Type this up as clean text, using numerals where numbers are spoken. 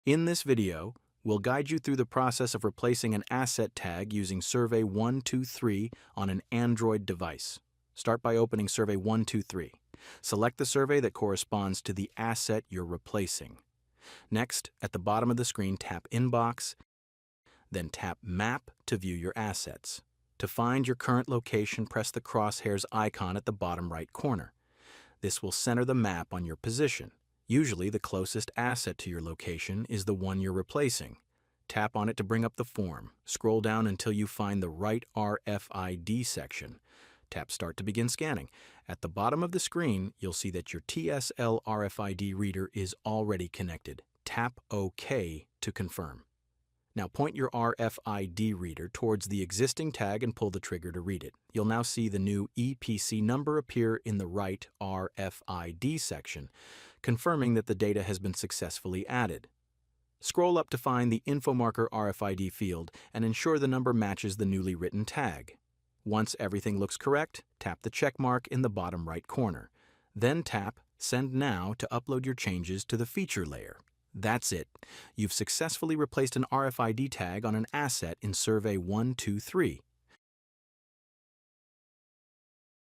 In this video, we'll guide you through the process of replacing an asset tag using Survey123 on an Android device. Start by opening Survey123. Select the survey that corresponds to the asset you're replacing. Next, at the bottom of the screen, tap Inbox, then tap Map to view your assets. To find your current location, press the crosshairs icon at the bottom right corner. This will center the map on your position. Usually, the closest asset to your location is the one you're replacing. Tap on it to bring up the form. Scroll down until you find the right RFID section. Tap Start to begin scanning. At the bottom of the screen, you'll see that your TSL RFID reader is already connected. Tap OK to confirm. Now point your RFID reader towards the existing tag and pull the trigger to read it. You'll now see the new EPC number appear in the right RFID section, confirming that the data has been successfully added. Scroll up to find the InfraMarker RFID field and ensure the number matches the newly written tag. Once everything looks correct, tap the check mark in the bottom right corner. Then tap Send Now to upload your changes to the feature layer. That's it. You've successfully replaced an RFID tag on an asset in Survey123.